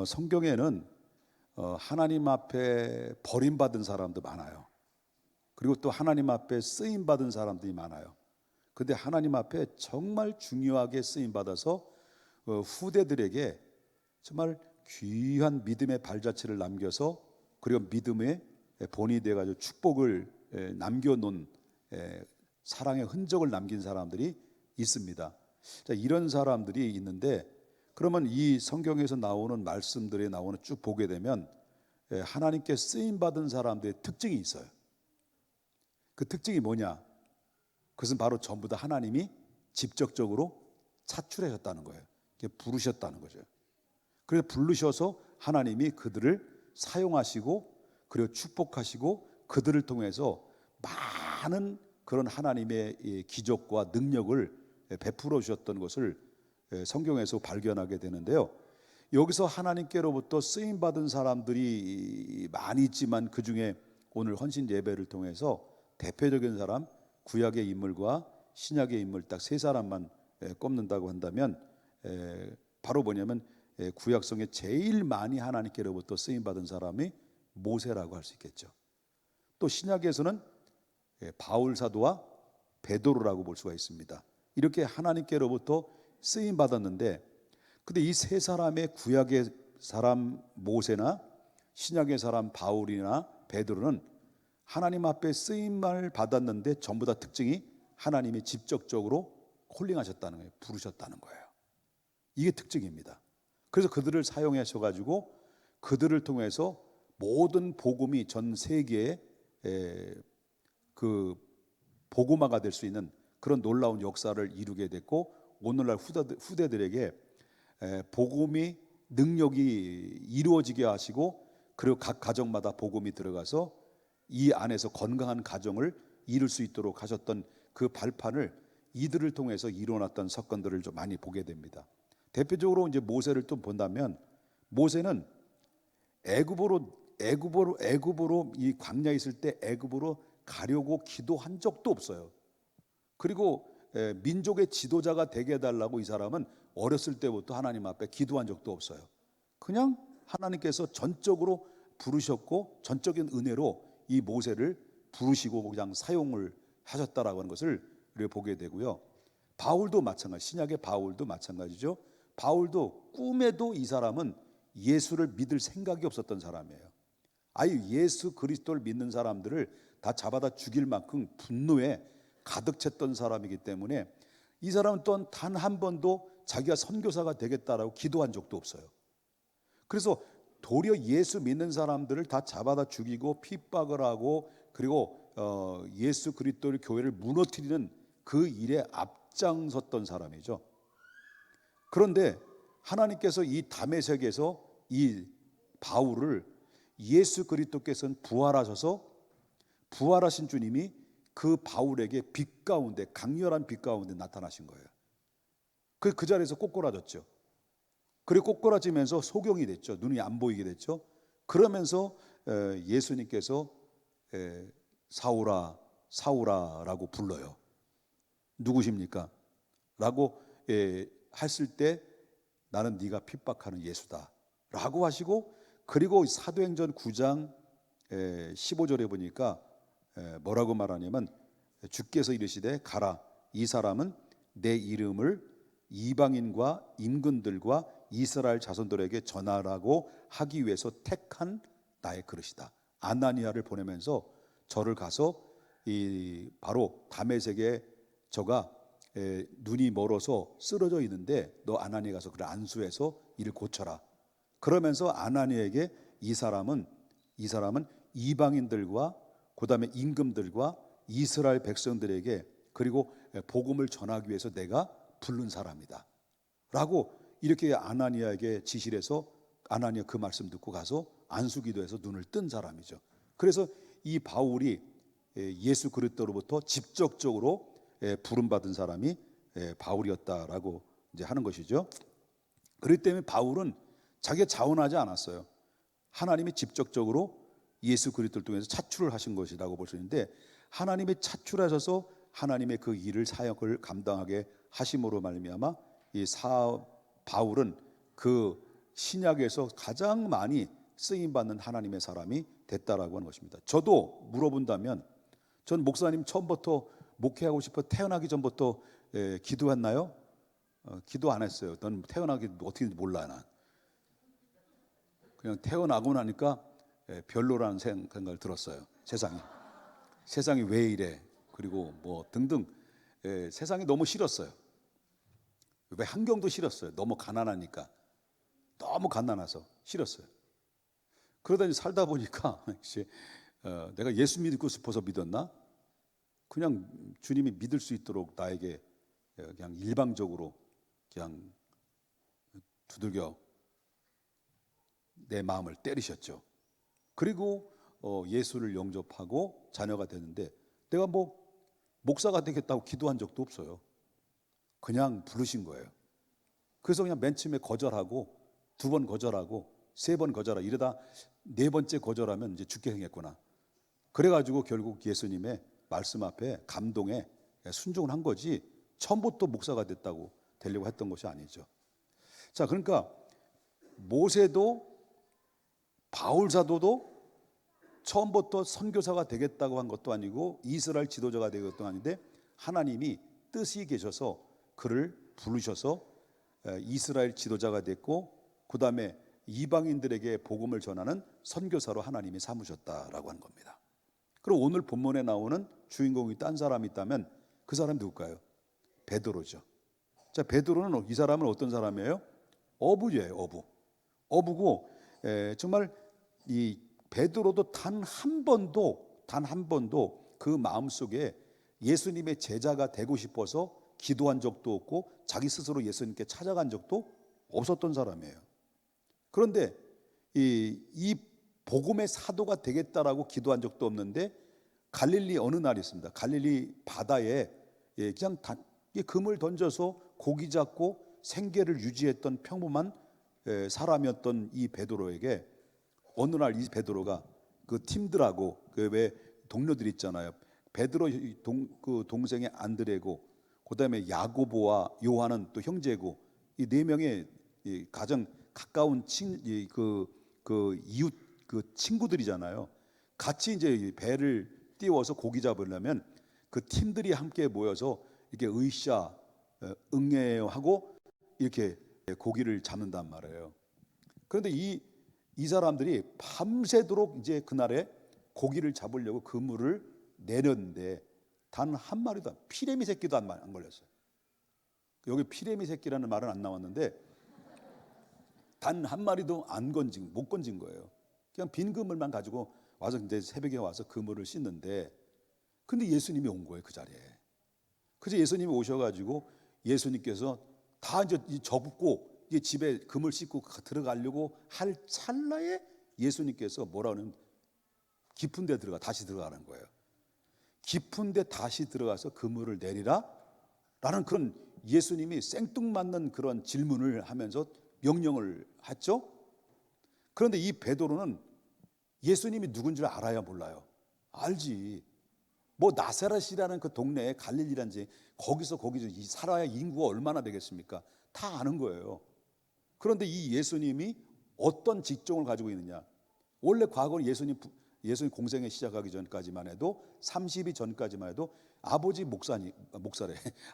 성경에는 하나님 앞에 버림받은 사람도 많아요. 그리고 또 하나님 앞에 쓰임받은 사람들이 많아요. 근데 하나님 앞에 정말 중요하게 쓰임받아서 후대들에게 정말 귀한 믿음의 발자취를 남겨서, 그리고 믿음의 본이 돼가지고 축복을 남겨놓은 사랑의 흔적을 남긴 사람들이 있습니다. 자, 이런 사람들이 있는데, 그러면 이 성경에서 나오는 말씀들에 나오는 쭉 보게 되면 하나님께 쓰임받은 사람들의 특징이 있어요. 그 특징이 뭐냐? 그것은 바로 전부 다 하나님이 직접적으로 차출하셨다는 거예요. 부르셨다는 거죠. 그래서 부르셔서 하나님이 그들을 사용하시고, 그리고 축복하시고, 그들을 통해서 많은 그런 하나님의 기적과 능력을 베풀어 주셨던 것을 성경에서 발견하게 되는데요. 여기서 하나님께로부터 쓰임받은 사람들이 많이 있지만, 그 중에 오늘 헌신 예배를 통해서 대표적인 사람, 구약의 인물과 신약의 인물 딱 세 사람만 꼽는다고 한다면, 바로 뭐냐면 구약성에 제일 많이 하나님께로부터 쓰임받은 사람이 모세라고 할 수 있겠죠. 또 신약에서는 바울 사도와 베드로라고 볼 수가 있습니다. 이렇게 하나님께로부터 쓰임 받았는데, 근데 이 세 사람의, 구약의 사람 모세나 신약의 사람 바울이나 베드로는 하나님 앞에 쓰임을 받았는데 전부 다 특징이 하나님이 직접적으로 콜링하셨다는 거예요. 부르셨다는 거예요. 이게 특징입니다. 그래서 그들을 사용하셔가지고 그들을 통해서 모든 복음이 전 세계에 그 복음화가 될 수 있는 그런 놀라운 역사를 이루게 됐고, 오늘날 후대들에게 복음이 능력이 이루어지게 하시고, 그리고 각 가정마다 복음이 들어가서 이 안에서 건강한 가정을 이룰 수 있도록 하셨던 그 발판을 이들을 통해서 이루어놨던 사건들을 좀 많이 보게 됩니다. 대표적으로 이제 모세를 또 본다면, 모세는 애굽으로 이 광야에 있을 때 애굽으로 가려고 기도한 적도 없어요. 그리고 민족의 지도자가 되게 해달라고 이 사람은 어렸을 때부터 하나님 앞에 기도한 적도 없어요. 그냥 하나님께서 전적으로 부르셨고, 전적인 은혜로 이 모세를 부르시고 그냥 사용을 하셨다라고 하는 것을 우리가 보게 되고요. 바울도 마찬가지, 신약의 바울도 마찬가지죠. 바울도 꿈에도 이 사람은 예수를 믿을 생각이 없었던 사람이에요. 아예 예수 그리스도를 믿는 사람들을 다 잡아다 죽일 만큼 분노에 가득 찼던 사람이기 때문에 이 사람은 또한 단 한 번도 자기가 선교사가 되겠다라고 기도한 적도 없어요. 그래서 도리어 예수 믿는 사람들을 다 잡아다 죽이고 핍박을 하고, 그리고 예수 그리스도의 교회를 무너뜨리는 그 일에 앞장섰던 사람이죠. 그런데 하나님께서 이 다메섹에서 이 바울을, 예수 그리스도께서는 부활하셔서, 부활하신 주님이 그 바울에게 빛 가운데, 강렬한 빛 가운데 나타나신 거예요. 그 자리에서 꼬꾸라졌죠. 그리고 꼬꾸라지면서 소경이 됐죠. 눈이 안 보이게 됐죠. 그러면서 예수님께서 사울아 사울아라고 불러요. 누구십니까? 라고 했을 때, 나는 네가 핍박하는 예수다 라고 하시고, 그리고 사도행전 9장 15절에 보니까 뭐라고 말하냐면, 주께서 이르시되 가라, 이 사람은 내 이름을 이방인과 임금들과 이스라엘 자손들에게 전하라고 하기 위해서 택한 나의 그릇이다. 아나니아를 보내면서 저를 가서 바로 다메섹에 저가 눈이 멀어서 쓰러져 있는데 너 아나니아 가서 그를 안수해서 이를 고쳐라. 그러면서 아나니아에게 이 사람은 이방인들과 그다음에 임금들과 이스라엘 백성들에게, 그리고 복음을 전하기 위해서 내가 부른 사람이다 라고 이렇게 아나니아에게 지시를 해서, 아나니아 그 말씀 듣고 가서 안수기도해서 눈을 뜬 사람이죠. 그래서 이 바울이 예수 그리스도로부터 직접적으로 부름받은 사람이 바울이었다라고 이제 하는 것이죠. 그렇기 때문에 바울은 자기가 자원하지 않았어요. 하나님이 직접적으로 예수 그리스도를 통해서 차출을 하신 것이라고 볼 수 있는데, 하나님이 차출하셔서 하나님의 그 일을, 사역을 감당하게 하심으로 말미암아 바울은 그 신약에서 가장 많이 쓰임받는 하나님의 사람이 됐다라고 하는 것입니다. 저도 물어본다면 전 목사님 처음부터 목회하고 싶어 태어나기 전부터 기도했나요? 기도 안 했어요. 넌 태어나기 어떻게 몰라. 난 그냥 태어나고 나니까 별로라는 생각을 들었어요. 세상이 왜 이래, 그리고 뭐 등등. 세상이 너무 싫었어요. 왜 환경도 싫었어요. 너무 가난하니까. 너무 가난해서 싫었어요. 그러다 살다 보니까 이제 내가 예수 믿고 싶어서 믿었나? 그냥 주님이 믿을 수 있도록 나에게 그냥 일방적으로 그냥 두들겨 내 마음을 때리셨죠. 그리고 예수를 영접하고 자녀가 되는데, 내가 뭐 목사가 되겠다고 기도한 적도 없어요. 그냥 부르신 거예요. 그래서 그냥 맨 처음에 거절하고, 2번 거절하고, 3번 거절하고, 이러다 4번째 거절하면 이제 죽게 생겼구나. 그래가지고 결국 예수님의 말씀 앞에 감동에 순종을 한 거지, 처음부터 목사가 됐다고 되려고 했던 것이 아니죠. 자, 그러니까 모세도 바울 사도도 처음부터 선교사가 되겠다고 한 것도 아니고 이스라엘 지도자가 되는 것도 아닌데, 하나님이 뜻이 계셔서 그를 부르셔서 이스라엘 지도자가 됐고, 그 다음에 이방인들에게 복음을 전하는 선교사로 하나님이 삼으셨다라고 하는 겁니다. 그리고 오늘 본문에 나오는 주인공이 딴 사람이 있다면 그 사람이 누굴까요? 베드로죠. 자, 베드로는, 이 사람은 어떤 사람이에요? 어부예요. 어부고 정말 이 베드로도 단 한 번도 그 마음속에 예수님의 제자가 되고 싶어서 기도한 적도 없고 자기 스스로 예수님께 찾아간 적도 없었던 사람이에요. 그런데 이 복음의 사도가 되겠다라고 기도한 적도 없는데, 갈릴리 어느 날이 있습니다. 갈릴리 바다에 그냥 금을 던져서 고기 잡고 생계를 유지했던 평범한 사람이었던 이 베드로에게 어느 날 이 베드로가 그 팀들하고 그 왜 동료들 있잖아요. 베드로 그 동생의 안드레고, 그다음에 야고보와 요한은 또 형제고, 이 4명의 가장 가까운 이웃 친구들이잖아요. 같이 이제 배를 띄워서 고기 잡으려면 그 팀들이 함께 모여서 이렇게 으쌰 응애요 하고 이렇게 고기를 잡는단 말이에요. 그런데 이 사람들이 밤새도록 이제 그날에 고기를 잡으려고 그물을 내렸는데 단 한 마리도, 피레미 새끼도 안 걸렸어요. 여기 피레미 새끼라는 말은 안 나왔는데 단 한 마리도 못 건진 거예요. 그냥 빈 그물만 가지고 와서 이제 새벽에 와서 그물을 씻는데, 근데 예수님이 온 거예요, 그 자리에. 그래서 예수님이 오셔가지고 예수님께서 다 이제 접고 이제 집에 그물 씻고 들어가려고 할 찰나에 예수님께서 뭐라는, 깊은 데 다시 들어가는 거예요. 깊은 데 다시 들어가서 그물을 내리라 라는 그런 예수님이 생뚱맞는 그런 질문을 하면서 명령을 했죠. 그런데 이 베드로는 예수님이 누군지 알아야 몰라요? 알지. 뭐 나사렛이라는 그 동네에 갈릴리란지 거기서 살아야 인구가 얼마나 되겠습니까? 다 아는 거예요. 그런데 이 예수님이 어떤 직종을 가지고 있느냐? 원래 과거는 예수님 공생에 시작하기 전까지만 해도, 30이 전까지만 해도 아버지 목사래.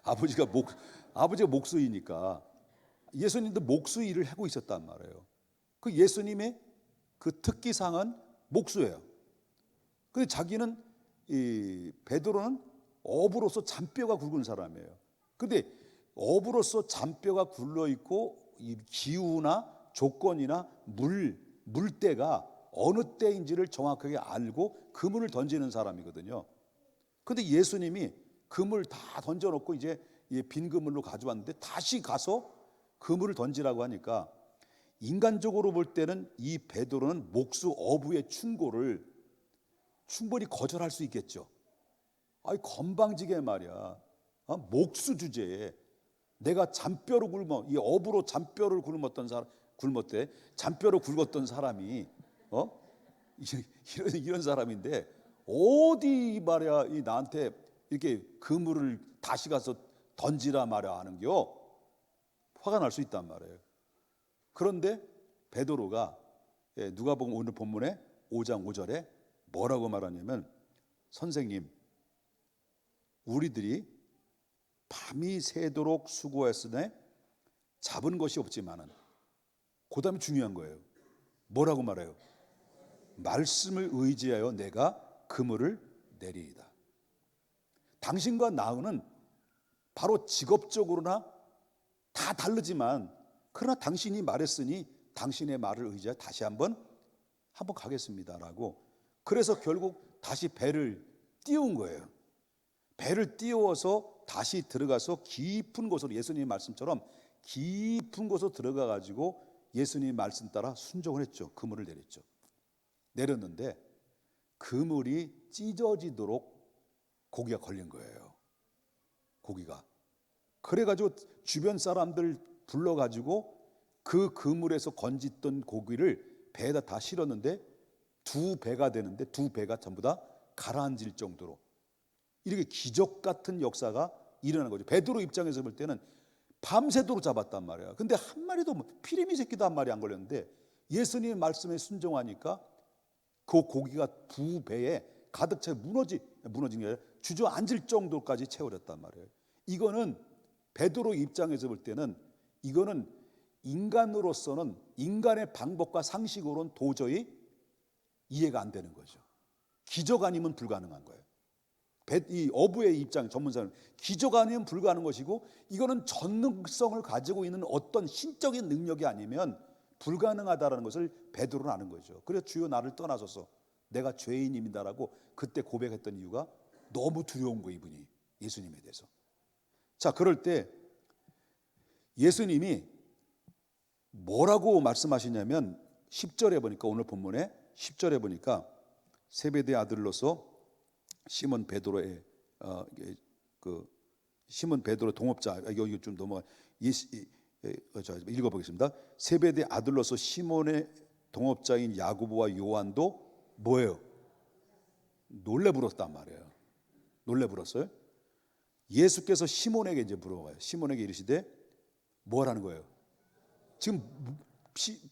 아버지가 목수이니까 예수님도 목수 일을 하고 있었단 말이에요. 그 예수님의 그 특기상은 목수예요. 근데 자기는, 이 베드로는 어부로서 잔뼈가 굵은 사람이에요. 근데 어부로서 잔뼈가 굴러 있고 이 기후나 조건이나 물때가 어느 때인지를 정확하게 알고 그물을 던지는 사람이거든요. 근데 예수님이 그물 다 던져놓고 이제 빈 그물로 가져왔는데 다시 가서 그물을 던지라고 하니까, 인간적으로 볼 때는 이 베드로는 목수 어부의 충고를 충분히 거절할 수 있겠죠. 아이, 건방지게 말이야. 목수 주제에 내가 잔뼈로 이 어부로 잔뼈를 굶었대. 잔뼈로 굵었던 사람이 이런 사람인데 어디 말이야 이 나한테 이렇게 그물을 다시 가서 던지라 말이야 하는겨. 화가 날 수 있단 말이에요. 그런데 베드로가 누가복음 오늘 본문에 5장 5절에 뭐라고 말하냐면, 선생님, 우리들이 밤이 새도록 수고했으되 잡은 것이 없지만은, 그 다음에 중요한 거예요. 뭐라고 말해요? 말씀을 의지하여 내가 그물을 내리이다. 당신과 나는 바로 직업적으로나 다 다르지만, 그러나 당신이 말했으니 당신의 말을 의지하여 다시 한번 가겠습니다라고. 그래서 결국 다시 배를 띄운 거예요. 배를 띄워서 다시 들어가서 깊은 곳으로, 예수님의 말씀처럼 깊은 곳으로 들어가 가지고 예수님의 말씀 따라 순종을 했죠. 그물을 내렸죠. 내렸는데 그물이 찢어지도록 고기가 걸린 거예요. 고기가. 그래가지고 주변 사람들 불러가지고 그 그물에서 건졌던 고기를 배에다 다 실었는데 2배가 되는데 2배가 전부 다 가라앉을 정도로 이렇게 기적 같은 역사가 일어난 거죠. 베드로 입장에서 볼 때는 밤새도록 잡았단 말이야. 근데 한 마리도, 피리미 새끼도 한 마리 안 걸렸는데 예수님의 말씀에 순종하니까 그 고기가 2배에 가득 채 무너진 게 아니라 주저앉을 정도까지 채워졌단 말이에요. 이거는 베드로 입장에서 볼 때는, 이거는 인간으로서는, 인간의 방법과 상식으로는 도저히 이해가 안 되는 거죠. 기적 아니면 불가능한 거예요. 이 어부의 입장, 전문사는 기적 아니면 불가능한 것이고, 이거는 전능성을 가지고 있는 어떤 신적인 능력이 아니면 불가능하다는 것을 베드로는 아는 거죠. 그래서 주여 나를 떠나소서 내가 죄인입니다라고 그때 고백했던 이유가 너무 두려운 거예요, 이분이 예수님에 대해서. 자, 그럴 때 예수님이 뭐라고 말씀하시냐면 10절에 보니까, 오늘 본문에 10절에 보니까 세베대 아들로서 시몬 베드로의 시몬 베드로 동업자, 여기 좀 넘어가, 읽어보겠습니다. 세베대 아들로서 시몬의 동업자인 야고보와 요한도 뭐예요? 놀래 불었단 말이에요. 놀래 불었어요. 예수께서 시몬에게 이제 물어봐요. 시몬에게 이르시되 뭐라는 거예요? 지금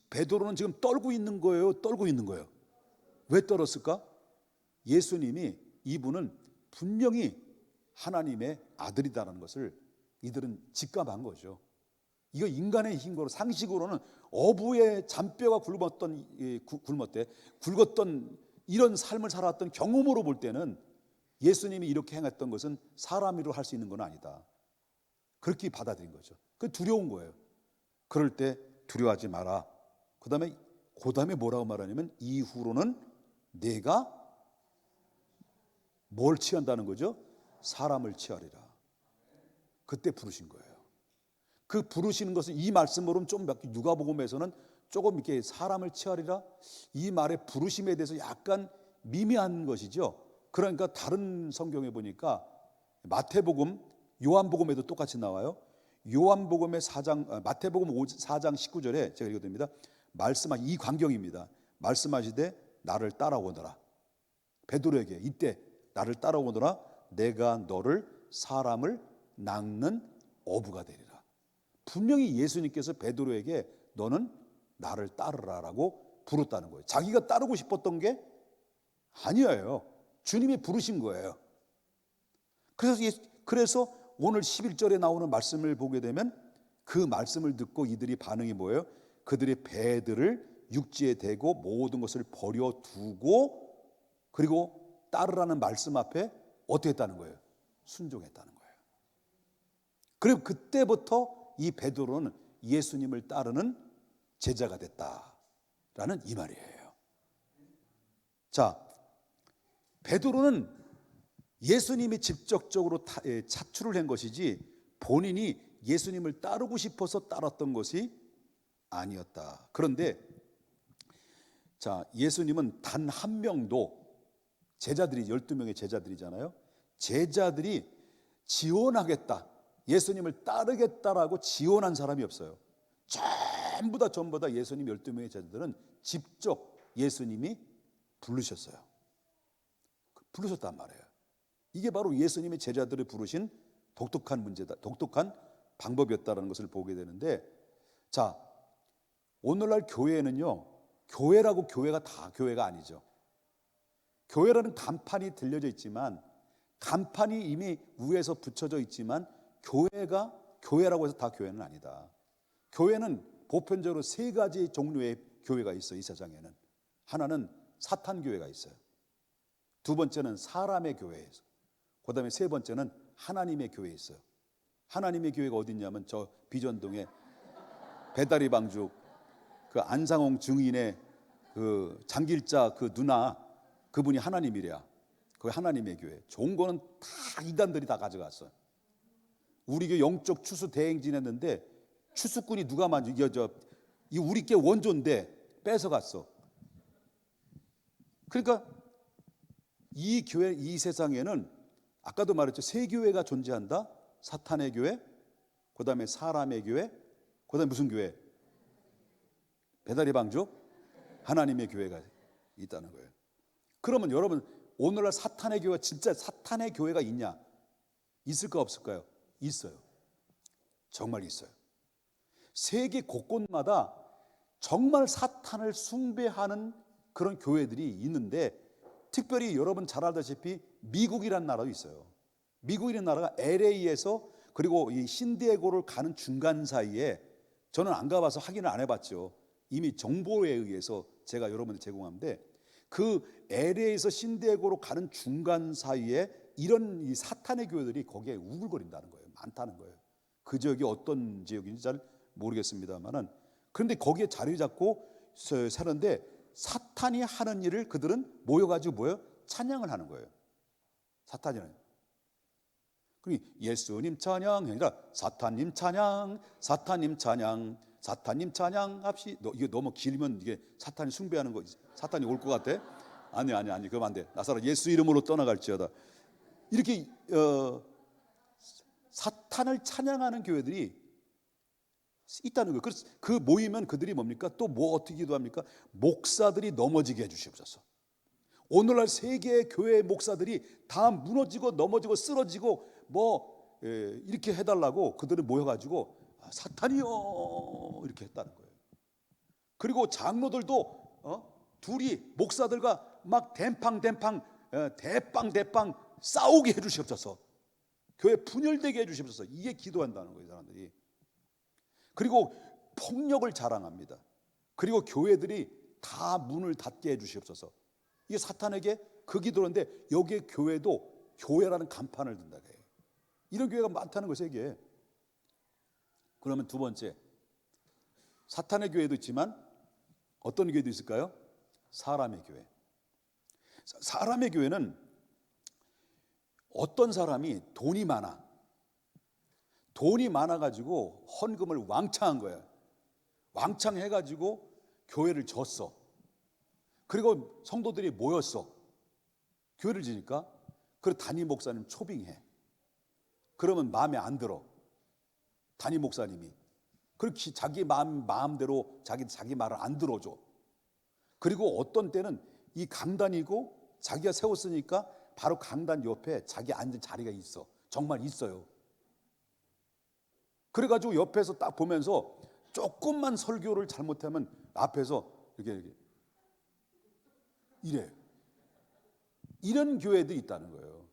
베드로는 지금 떨고 있는 거예요? 떨고 있는 거예요? 왜 떨었을까? 예수님이, 이분은 분명히 하나님의 아들이다라는 것을 이들은 직감한 거죠. 이거 인간의 힘으로, 상식으로는 어부의 잔뼈가 굵었던 이런 삶을 살았던 경험으로 볼 때는 예수님이 이렇게 행했던 것은 사람으로 할 수 있는 건 아니다. 그렇게 받아들인 거죠. 그 두려운 거예요. 그럴 때 두려워하지 마라. 그 다음에 뭐라고 말하냐면, 이후로는 내가 뭘 취한다는 거죠? 사람을 취하리라. 그때 부르신 거예요. 그 부르시는 것은, 이 말씀으로는 좀 누가복음에서는 조금 이렇게 사람을 취하리라, 이 말의 부르심에 대해서 약간 미미한 것이죠. 그러니까 다른 성경에 보니까 마태복음, 요한복음에도 똑같이 나와요. 요한복음의 4장, 마태복음 4장 19절에 제가 읽어드립니다. 이 광경입니다. 말씀하시되 나를 따라오너라. 베드로에게 이때 나를 따라오너라. 내가 너를 사람을 낚는 어부가 되리라. 분명히 예수님께서 베드로에게 너는 나를 따르라라고 부르다는 거예요. 자기가 따르고 싶었던 게 아니에요. 주님이 부르신 거예요. 그래서 오늘 11절에 나오는 말씀을 보게 되면, 그 말씀을 듣고 이들이 반응이 뭐예요? 그들의 배들을 육지에 대고 모든 것을 버려두고, 그리고 따르라는 말씀 앞에 어떻게 했다는 거예요? 순종했다는 거예요. 그리고 그때부터 이 베드로는 예수님을 따르는 제자가 됐다라는 이 말이에요. 자, 베드로는 예수님이 직접적으로 차출을 한 것이지 본인이 예수님을 따르고 싶어서 따랐던 것이 아니었다. 그런데 자, 예수님은 단 한 명도, 제자들이 12명의 제자들이잖아요. 제자들이 지원하겠다, 예수님을 따르겠다라고 지원한 사람이 없어요. 전부 다 예수님 12명의 제자들은 직접 예수님이 부르셨어요. 부르셨단 말이에요. 이게 바로 예수님의 제자들을 부르신 독특한 문제다, 독특한 방법이었다는 것을 보게 되는데, 자, 오늘날 교회는요, 교회라고 교회가 다 교회가 아니죠. 교회라는 간판이 들려져 있지만, 간판이 이미 위에서 붙여져 있지만, 교회가 교회라고 해서 다 교회는 아니다. 교회는 보편적으로 세 가지 종류의 교회가 있어요. 이 세상에는. 하나는 사탄 교회가 있어요. 두 번째는 사람의 교회에 있어요. 그 다음에 세 번째는 하나님의 교회에 있어요. 하나님의 교회가 어디 있냐면 저 비전동에 배다리 방죽 그 안상홍 증인의 그 장길자 그 누나, 그분이 하나님이래야. 그게 하나님의 교회. 좋은 거는 다 이단들이 다 가져갔어요. 우리 교회 영적 추수 대행진 했는데 추수꾼이 누가 만져? 이 우리 교회 원조인데 뺏어갔어. 그러니까 이 교회, 이 세상에는 아까도 말했죠. 세 교회가 존재한다. 사탄의 교회, 그 다음에 사람의 교회, 그 다음에 무슨 교회? 배다리 방죽, 하나님의 교회가 있다는 거예요. 그러면 여러분, 오늘날 사탄의 교회가 진짜 사탄의 교회가 있냐? 있을까 없을까요? 있어요. 정말 있어요. 세계 곳곳마다 정말 사탄을 숭배하는 그런 교회들이 있는데, 특별히 여러분 잘 알다시피 미국이라는 나라도 있어요. 미국이라는 나라가 LA에서 그리고 이 신디에고를 가는 중간 사이에, 저는 안 가봐서 확인을 안 해봤죠. 이미 정보에 의해서 제가 여러분들 제공하는데, 그 LA에서 신디에고로 가는 중간 사이에 이런 이 사탄의 교회들이 거기에 우글거린다는 거예요. 많다는 거예요. 그 지역이 어떤 지역인지 잘 모르겠습니다만은, 그런데 거기에 자리 잡고 사는데 사탄이 하는 일을 그들은 모여가지고 찬양을 하는 거예요. 사탄이는. 예수님 찬양 아니라 사탄님 찬양, 사탄님 찬양, 사탄님 찬양 합시. 이게 너무 길면 이게 사탄이 숭배하는 거, 사탄이 올 것 같아? 아니, 그럼 안 돼. 나사로 예수 이름으로 떠나갈지어다. 이렇게 사탄을 찬양하는 교회들이 있다는 거예요. 그래서 그 모이면 그들이 뭡니까? 또 뭐 어떻게 기도합니까? 목사들이 넘어지게 해주시옵소서. 오늘날 세계의 교회 목사들이 다 무너지고 넘어지고 쓰러지고 이렇게 해달라고 그들이 모여가지고 사탄이요 이렇게 했다는 거예요. 그리고 장로들도 둘이 목사들과 막 대빵 싸우게 해주시옵소서. 교회 분열되게 해주시옵소서. 이게 기도한다는 거예요, 사람들이. 그리고 폭력을 자랑합니다. 그리고 교회들이 다 문을 닫게 해주시옵소서. 이게 사탄에게 그 기도인데, 여기에 교회도 교회라는 간판을 든다. 이런 교회가 많다는 거예요, 세계에. 그러면 두 번째, 사탄의 교회도 있지만 어떤 교회도 있을까요? 사람의 교회. 사람의 교회는 어떤 사람이 돈이 많아가지고 헌금을 왕창 한 거예요. 왕창 해가지고 교회를 졌어. 그리고 성도들이 모였어. 교회를 지니까. 그리고 담임 목사님 초빙해. 그러면 마음에 안 들어. 담임 목사님이. 그렇게 자기 마음대로 자기 말을 안 들어줘. 그리고 어떤 때는 이 강단이고 자기가 세웠으니까 바로 강단 옆에 자기 앉은 자리가 있어. 정말 있어요. 그래가지고 옆에서 딱 보면서 조금만 설교를 잘못하면 앞에서 이렇게 이래. 이런 교회들이 있다는 거예요.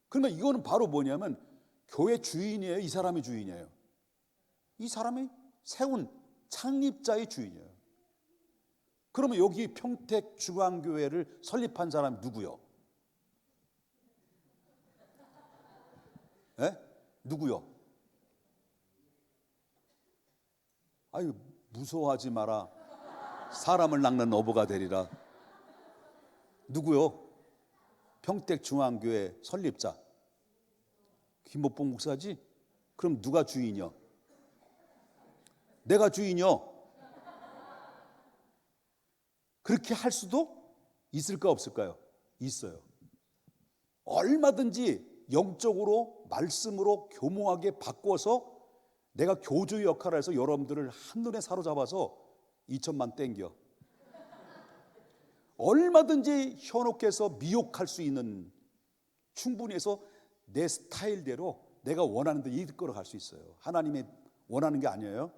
그러면 이거는 바로 뭐냐면 교회 주인이에요? 이 사람이 주인이에요? 이 사람이 세운 창립자의 주인이에요. 그러면 여기 평택중앙교회를 설립한 사람이 누구요? 누구요? 아유, 무서워하지 마라. 사람을 낚는 어부가 되리라. 누구요? 평택중앙교회 설립자 김목봉 목사지? 그럼 누가 주인이요? 내가 주인이요? 그렇게 할 수도 있을까 없을까요? 있어요. 얼마든지 영적으로 말씀으로 교묘하게 바꿔서 내가 교주의 역할을 해서 여러분들을 한눈에 사로잡아서 2천만 땡겨. 얼마든지 현혹해서 미혹할 수 있는, 충분히 해서 내 스타일대로 내가 원하는 데 이끌어 갈 수 있어요. 하나님이 원하는 게 아니에요.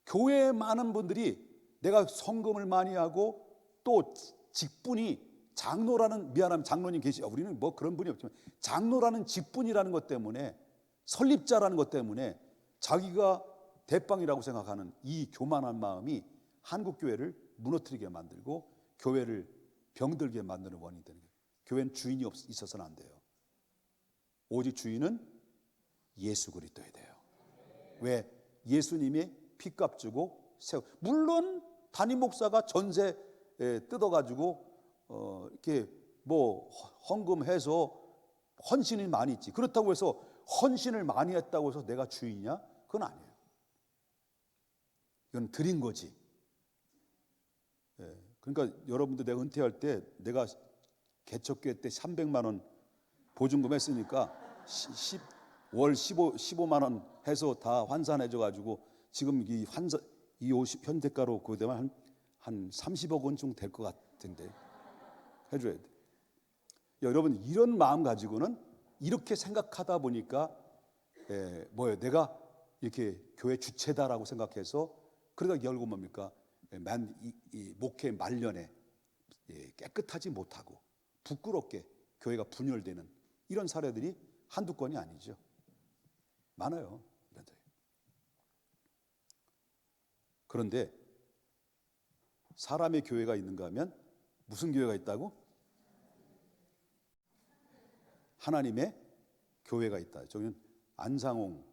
교회에 많은 분들이 내가 성금을 많이 하고 또 직분이 장로라는, 미안하면 장로님 계시죠. 우리는 뭐 그런 분이 없지만 장로라는 직분이라는 것 때문에, 설립자라는 것 때문에 자기가 대빵이라고 생각하는 이 교만한 마음이 한국 교회를 무너뜨리게 만들고 교회를 병들게 만드는 원인이 되는 거예요. 교회는 주인이 있어서는 안 돼요. 오직 주인은 예수 그리스도여야 돼요. 왜? 예수님이 피값 주고 물론 담임 목사가 전세 뜯어가지고 이렇게 뭐 헌금해서 헌신이 많이 있지. 그렇다고 해서 헌신을 많이 했다고 해서 내가 주인이냐? 그건 아니에요. 이건 드린 거지. 그러니까 여러분들, 내가 은퇴할 때 내가 개척교회 때 300만 원 보증금 했으니까 월 15만 원 해서 다 환산해줘 가지고 지금 이 환산, 이 50 현대가로 그거 되면 한 30억 원 정도 될 것 같은데 해줘야 돼. 여러분, 이런 마음 가지고는 이렇게 생각하다 보니까 뭐예요? 내가 이렇게 교회 주체다라고 생각해서, 그러다 결국 뭡니까? 이 목회 말년에 깨끗하지 못하고 부끄럽게 교회가 분열되는 이런 사례들이 한두 건이 아니죠. 많아요. 그런데 사람의 교회가 있는가 하면 무슨 교회가 있다고? 하나님의 교회가 있다. 저기는 안상홍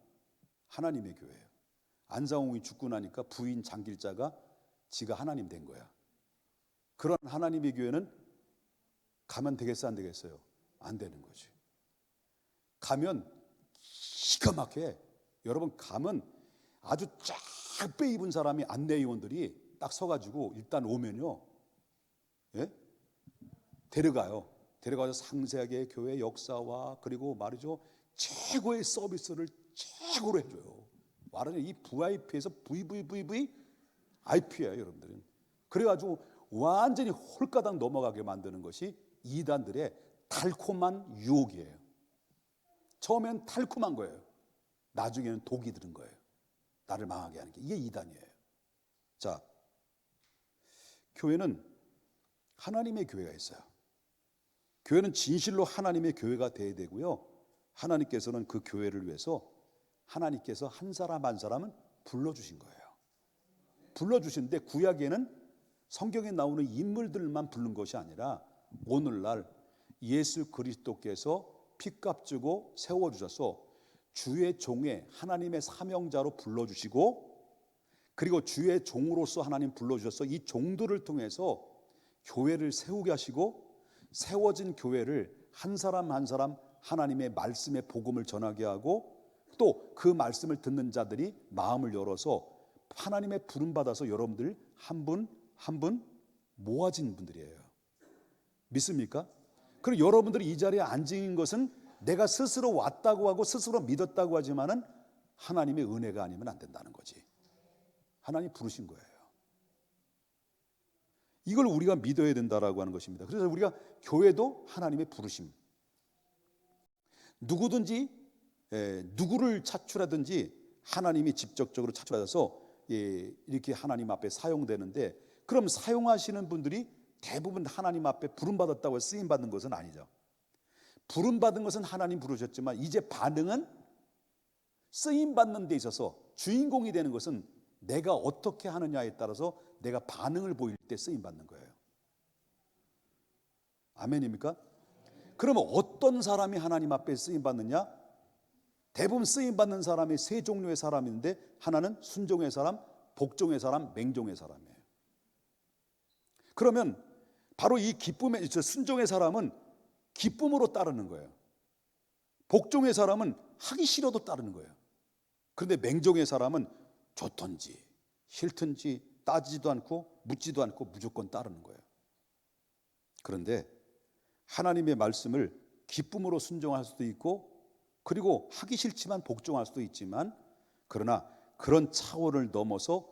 하나님의 교회예요. 안상홍이 죽고 나니까 부인 장길자가 지가 하나님 된 거야. 그런 하나님의 교회는 가면 되겠어, 안 되겠어요? 안 되는 거지. 가면 기가 막혀. 여러분, 가면 아주 쫙 빼입은 사람이, 안내위원들이 딱 서가지고 일단 오면요, 데려가서 상세하게 교회 역사와 그리고 말이죠, 최고의 서비스를 최고로 해줘요. 말하는 이 VIP에서 IP예요, 여러분들은. 그래가지고 완전히 홀가닥 넘어가게 만드는 것이 이단들의 달콤한 유혹이에요. 처음엔 달콤한 거예요. 나중에는 독이 들은 거예요. 나를 망하게 하는 게. 이게 이단이에요. 자, 교회는 하나님의 교회가 있어요. 교회는 진실로 하나님의 교회가 돼야 되고요. 하나님께서는 그 교회를 위해서 하나님께서 한 사람 한 사람은 불러주신 거예요. 불러주시는데 구약에는 성경에 나오는 인물들만 부른 것이 아니라 오늘날 예수 그리스도께서 피값 주고 세워주셔서 주의 종의 하나님의 사명자로 불러주시고, 그리고 주의 종으로서 하나님 불러주셔서 이 종들을 통해서 교회를 세우게 하시고, 세워진 교회를 한 사람 한 사람 하나님의 말씀의 복음을 전하게 하고, 또 그 말씀을 듣는 자들이 마음을 열어서 하나님의 부름받아서 여러분들 한 분 한 분 모아진 분들이에요. 믿습니까? 그리고 여러분들이 이 자리에 앉은 것은 내가 스스로 왔다고 하고 스스로 믿었다고 하지만은 하나님의 은혜가 아니면 안 된다는 거지. 하나님 부르신 거예요. 이걸 우리가 믿어야 된다라고 하는 것입니다. 그래서 우리가 교회도 하나님의 부르심. 누구든지 누구를 차출하든지 하나님이 직접적으로 차출하셔서 이렇게 하나님 앞에 사용되는데, 그럼 사용하시는 분들이 대부분 하나님 앞에 부름받았다고 쓰임받는 것은 아니죠. 부름받은 것은 하나님 부르셨지만 이제 반응은 쓰임받는 데 있어서 주인공이 되는 것은 내가 어떻게 하느냐에 따라서 내가 반응을 보일 때 쓰임받는 거예요. 아멘입니까? 그러면 어떤 사람이 하나님 앞에 쓰임받느냐? 대부분 쓰임받는 사람이 세 종류의 사람인데, 하나는 순종의 사람, 복종의 사람, 맹종의 사람이에요. 그러면 바로 이 기쁨의, 순종의 사람은 기쁨으로 따르는 거예요. 복종의 사람은 하기 싫어도 따르는 거예요. 그런데 맹종의 사람은 좋든지 싫든지 따지지도 않고 묻지도 않고 무조건 따르는 거예요. 그런데 하나님의 말씀을 기쁨으로 순종할 수도 있고, 그리고 하기 싫지만 복종할 수도 있지만, 그러나 그런 차원을 넘어서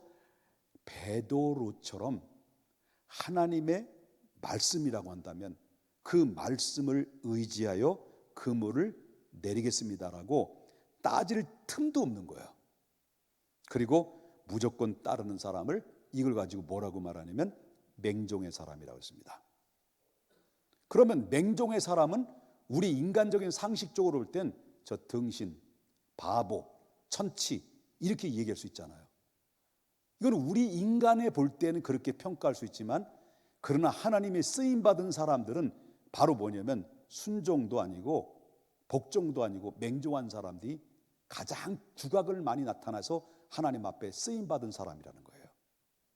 베드로처럼 하나님의 말씀이라고 한다면 그 말씀을 의지하여 그물을 내리겠습니다라고 따질 틈도 없는 거예요. 그리고 무조건 따르는 사람을 이걸 가지고 뭐라고 말하냐면 맹종의 사람이라고 했습니다. 그러면 맹종의 사람은 우리 인간적인 상식적으로 볼 땐 저 등신, 바보, 천치 이렇게 얘기할 수 있잖아요. 이건 우리 인간에 볼 때는 그렇게 평가할 수 있지만, 그러나 하나님의 쓰임받은 사람들은 바로 뭐냐면 순종도 아니고 복종도 아니고 맹종한 사람들이 가장 두각을 많이 나타나서 하나님 앞에 쓰임받은 사람이라는 거예요.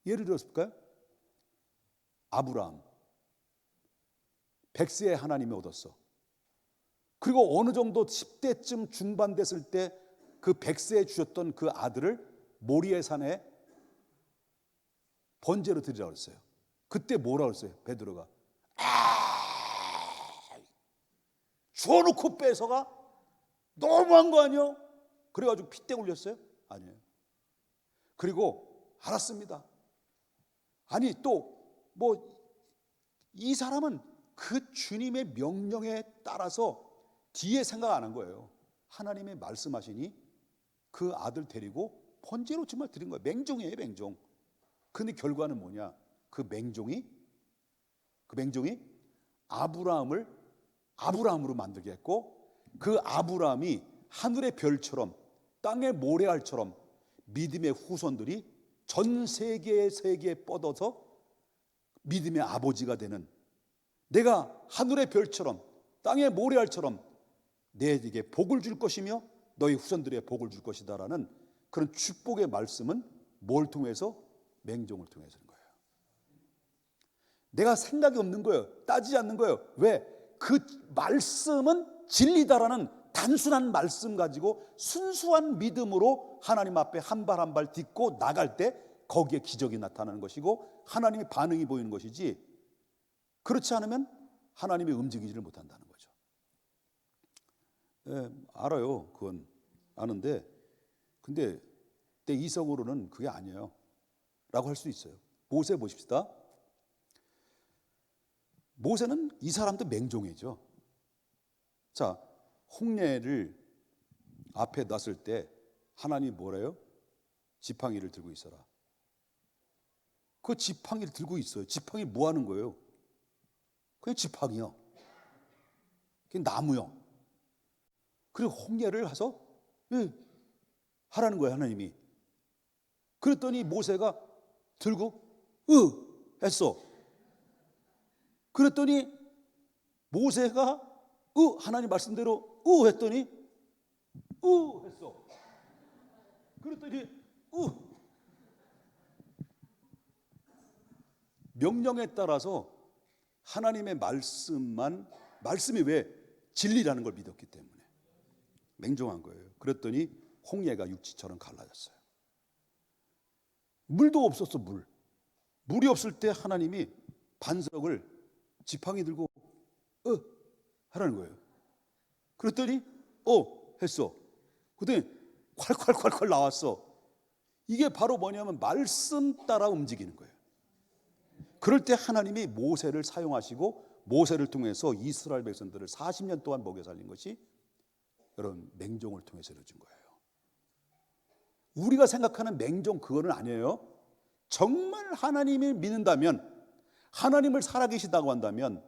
예를 들어서 볼까요? 아브라함 100세에 하나님이 얻었어. 그리고 어느 정도 10대쯤 중반 됐을 때 그 100세에 주셨던 그 아들을 모리의 산에 번제로 드리라고 했어요. 그때 뭐라고 했어요? 베드로가 주워놓고 뺏어가? 너무한 거 아니요? 그래가지고 핏대 굴렸어요? 아니에요. 그리고 알았습니다. 아니 또 뭐 이 사람은 그 주님의 명령에 따라서 뒤에 생각 안 한 거예요. 하나님의 말씀하시니 그 아들 데리고 번제로 정말 드린 거예요. 맹종이에요, 맹종. 근데 결과는 뭐냐? 그 맹종이 아브라함을 아브라함으로 만들게 했고, 그 아브라함이 하늘의 별처럼 땅의 모래알처럼 믿음의 후손들이 전 세계에 뻗어서 믿음의 아버지가 되는, 내가 하늘의 별처럼 땅의 모래알처럼 내게 복을 줄 것이며 너희 후손들의 복을 줄 것이다라는 그런 축복의 말씀은 뭘 통해서? 맹종을 통해서인 거예요. 내가 생각이 없는 거예요. 따지지 않는 거예요. 왜? 그 말씀은 진리다라는 단순한 말씀 가지고 순수한 믿음으로 하나님 앞에 한 발 한 발 딛고 나갈 때 거기에 기적이 나타나는 것이고 하나님의 반응이 보이는 것이지, 그렇지 않으면 하나님이 움직이지를 못한다는 거죠. 예, 알아요. 그건 아는데, 근데 내 이성으로는 그게 아니에요 라고 할 수 있어요. 모세 보십시다. 모세는 이 사람도 맹종이죠. 자, 홍해를 앞에 놨을 때 하나님이 뭐래요? 지팡이를 들고 있어라. 그 지팡이를 들고 있어요. 지팡이 뭐 하는 거예요? 그냥 지팡이요. 그냥 나무요. 그리고 홍해를 해서 하라는 거예요, 하나님이. 그랬더니 모세가 들고 했어. 그랬더니 모세가 하나님 말씀대로 했더니 했어. 그랬더니 명령에 따라서 하나님의 말씀이 왜? 진리라는 걸 믿었기 때문에 맹종한 거예요. 그랬더니 홍해가 육지처럼 갈라졌어요. 물도 없었어. 물이 없을 때 하나님이 반석을 지팡이 들고 하라는 거예요. 그랬더니 했어. 그랬더니 콸콸콸콸 나왔어. 이게 바로 뭐냐면 말씀 따라 움직이는 거예요. 그럴 때 하나님이 모세를 사용하시고 모세를 통해서 이스라엘 백성들을 40년 동안 먹여 살린 것이 여러분 맹종을 통해서 이루어진 거예요. 우리가 생각하는 맹종 그거는 아니에요. 정말 하나님을 믿는다면, 하나님을 살아계시다고 한다면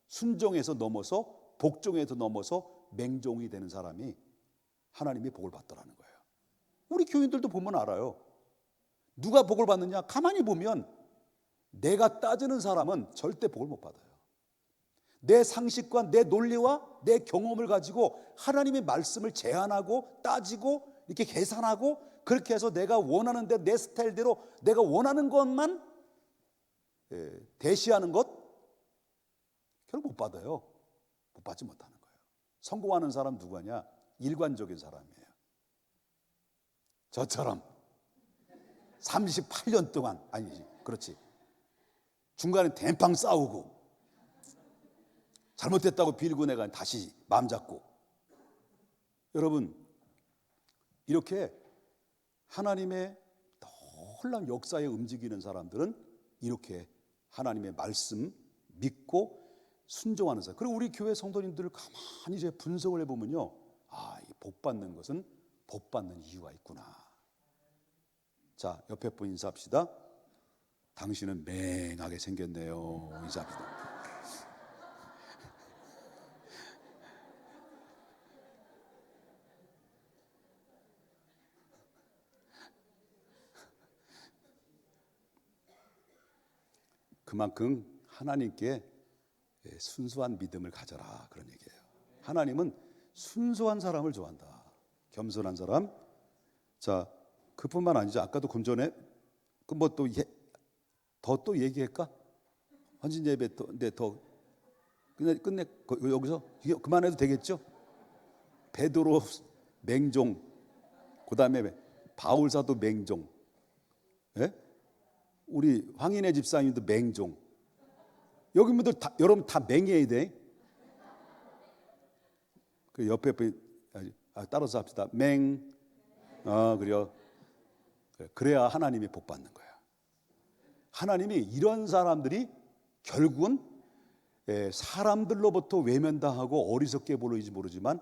순종에서 넘어서 복종에서 넘어서 맹종이 되는 사람이 하나님의 복을 받더라는 거예요. 우리 교인들도 보면 알아요. 누가 복을 받느냐? 가만히 보면 내가 따지는 사람은 절대 복을 못 받아요. 내 상식과 내 논리와 내 경험을 가지고 하나님의 말씀을 제안하고 따지고 이렇게 계산하고 그렇게 해서 내가 원하는 대로 내 스타일대로 내가 원하는 것만 대시하는 것 결국 못 받아요. 못 받지 못하는 거예요. 성공하는 사람 누구냐? 일관적인 사람이에요. 저처럼 38년 동안 아니지, 그렇지. 중간에 댐빵 싸우고 잘못됐다고 빌고 내가 다시 마음 잡고. 여러분 이렇게 하나님의 놀라운 역사에 움직이는 사람들은 이렇게 하나님의 말씀 믿고 순종하는 사람. 그리고 우리 교회 성도님들을 가만히 이제 분석을 해보면요, 이 복 받는 것은 복 받는 이유가 있구나. 자, 옆에 분 인사합시다. 당신은 맹하게 생겼네요. 인사합시다. 그만큼 하나님께 순수한 믿음을 가져라, 그런 얘기예요. 하나님은 순수한 사람을 좋아한다. 겸손한 사람. 자, 그뿐만 아니죠. 아까도 금 전에 그 뭐 또 얘기할까? 헌신 예배 더 끝내 여기서 그만해도 되겠죠? 베드로 맹종, 그다음에 바울 사도 맹종, 예? 우리 황인혜 집사님도 맹종. 여기 분들 다, 여러분 다 맹해야 돼. 그 옆에 따라서 합시다. 맹. 그래요. 그래야 하나님이 복 받는 거예요. 하나님이 이런 사람들이 결국은 사람들로부터 외면당하고 어리석게 보일지 모르지만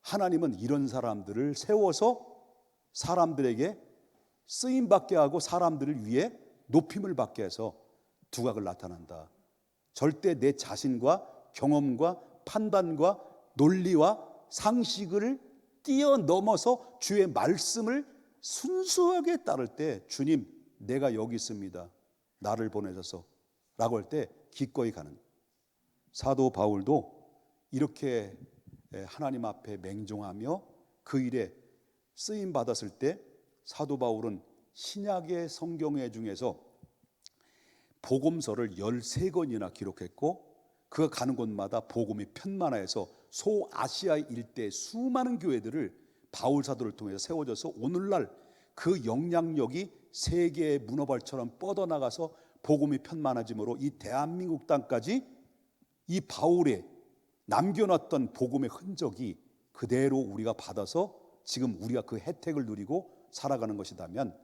하나님은 이런 사람들을 세워서 사람들에게 쓰임 받게 하고 사람들을 위해 높임을 받게 해서 두각을 나타난다. 절대 내 자신과 경험과 판단과 논리와 상식을 뛰어넘어서 주의 말씀을 순수하게 따를 때 주님 내가 여기 있습니다. 나를 보내셔서 라고 할 때 기꺼이 가는 사도 바울도 이렇게 하나님 앞에 맹종하며 그 일에 쓰임 받았을 때 사도 바울은 신약의 성경회 중에서 복음서를 13권이나 기록했고 그가 가는 곳마다 복음이 편만화해서 소아시아 일대 수많은 교회들을 바울 사도를 통해서 세워져서 오늘날 그 영향력이 세계의 문어발처럼 뻗어나가서 복음이 편만해짐으로 이 대한민국 땅까지 이 바울의 남겨놨던 복음의 흔적이 그대로 우리가 받아서 지금 우리가 그 혜택을 누리고 살아가는 것이라면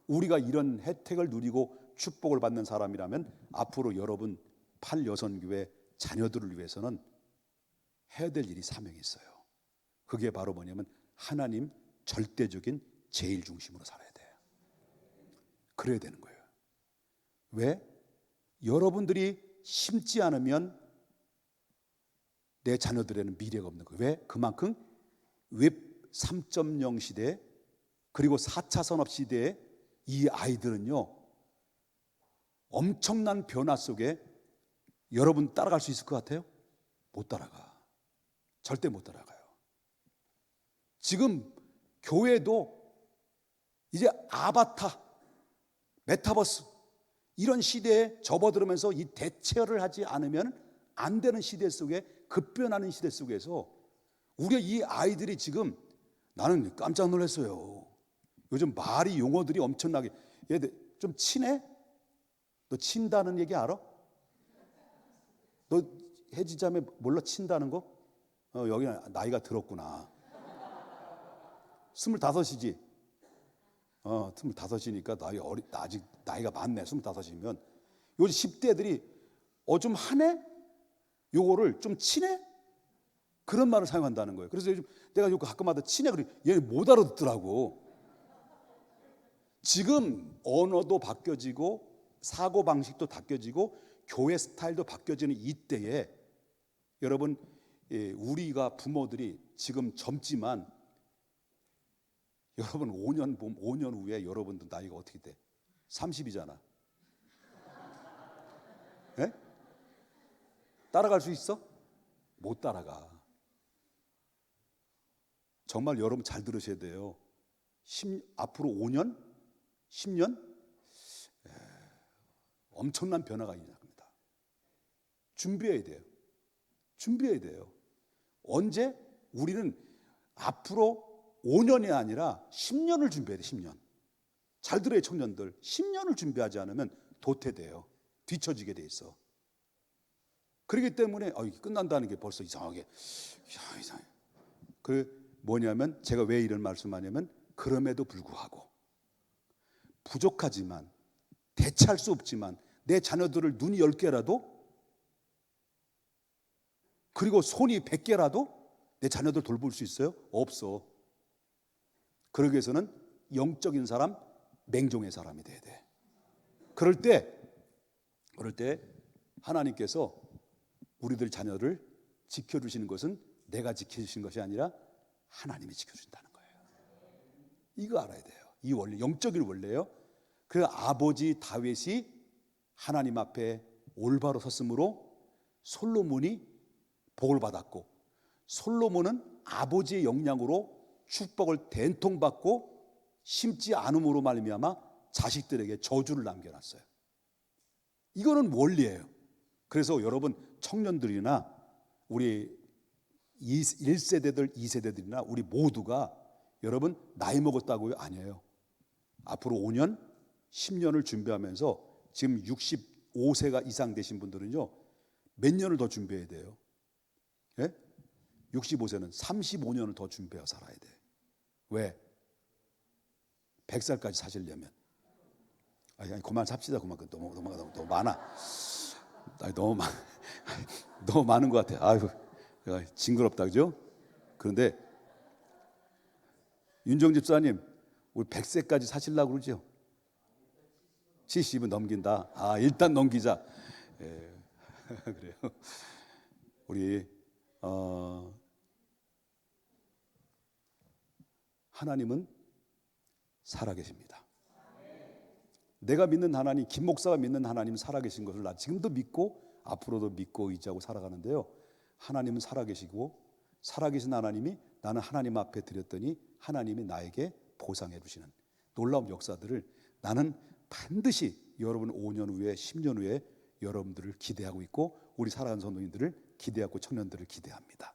우리가 이런 혜택을 누리고 축복을 받는 사람이라면 앞으로 여러분 팔여선교회 자녀들을 위해서는 해야 될 일이 사명이 있어요. 그게 바로 뭐냐면 하나님 절대적인 제일 중심으로 살아야 돼요. 그래야 되는 거예요. 왜? 여러분들이 심지 않으면 내 자녀들에는 미래가 없는 거예요. 왜? 그만큼 웹 3.0 시대 그리고 4차 산업 시대에 이 아이들은요 엄청난 변화 속에 여러분 따라갈 수 있을 것 같아요? 못 따라가. 절대 못 따라가요. 지금 교회도 이제 아바타, 메타버스 이런 시대에 접어들면서 이 대체를 하지 않으면 안 되는 시대 속에 급변하는 시대 속에서 우리 이 아이들이 지금 나는 깜짝 놀랐어요. 요즘 말이 용어들이 엄청나게 얘들 좀 친해? 너 친다는 얘기 알아? 너 혜지자매 몰라 친다는 거? 여기 나이가 들었구나. 25이지? 25이니까 아직 나이가 많네. 25이면 요즘 10대들이 좀 하네? 요거를 좀 친해? 그런 말을 사용한다는 거예요. 그래서 요즘 내가 요거 가끔마다 친해 그래 얘는 못 알아듣더라고. 지금 언어도 바뀌어지고 사고 방식도 바뀌어지고 교회 스타일도 바뀌어지는 이때에 여러분 우리가 부모들이 지금 젊지만 여러분 5년 후에 여러분들 나이가 어떻게 돼? 30이잖아. 예? 따라갈 수 있어? 못 따라가. 정말 여러분 잘 들으셔야 돼요. 앞으로 5년? 10년? 엄청난 변화가 일어납니다. 준비해야 돼요. 준비해야 돼요. 언제? 우리는 앞으로 5년이 아니라 10년을 준비해야 돼. 10년. 잘 들어요 청년들. 10년을 준비하지 않으면 도태돼요. 뒤처지게 돼 있어. 그렇기 때문에 끝난다는 게 벌써 이상하게 이상해. 뭐냐면 제가 왜 이런 말씀하냐면 그럼에도 불구하고 부족하지만 대체할 수 없지만 내 자녀들을 눈이 10개라도 그리고 손이 100개라도 내 자녀들 돌볼 수 있어요? 없어. 그러기 위해서는 영적인 사람, 맹종의 사람이 돼야 돼. 그럴 때 하나님께서 우리들 자녀를 지켜주시는 것은 내가 지켜주신 것이 아니라 하나님이 지켜준다는 거예요. 이거 알아야 돼요. 이 원리, 영적인 원리예요. 그 아버지 다윗이 하나님 앞에 올바로 섰으므로 솔로몬이 복을 받았고, 솔로몬은 아버지의 영향으로 축복을 된통받고 심지 않음으로 말미암아 자식들에게 저주를 남겨놨어요. 이거는 원리예요. 그래서 여러분 청년들이나 우리 1세대들 2세대들이나 우리 모두가 여러분 나이 먹었다고요? 아니에요. 앞으로 5년 10년을 준비하면서 지금 65세가 이상 되신 분들은요 몇 년을 더 준비해야 돼요? 예? 65세는 35년을 더 준비하고 살아야 돼. 왜? 100살까지 사시려면. 아니 그만 삽시다. 그만. 너무 많아. 아니, 너무 많은 것 같아. 아유, 징그럽다, 그죠? 그런데 윤정 집사님, 우리 100세까지 사시려고 그러죠? 70은 넘긴다. 아, 일단 넘기자. 예, 그래요. 우리 하나님은 살아계십니다. 내가 믿는 하나님, 김 목사가 믿는 하나님은 살아계신 것을 나 지금도 믿고 앞으로도 믿고 의지하고 살아가는데요. 하나님은 살아계시고 살아계신 하나님이 나는 하나님 앞에 드렸더니 하나님이 나에게 보상해 주시는 놀라운 역사들을 나는 반드시 여러분 5년 후에 10년 후에 여러분들을 기대하고 있고 우리 사랑하는 성도님들을 기대하고 청년들을 기대합니다.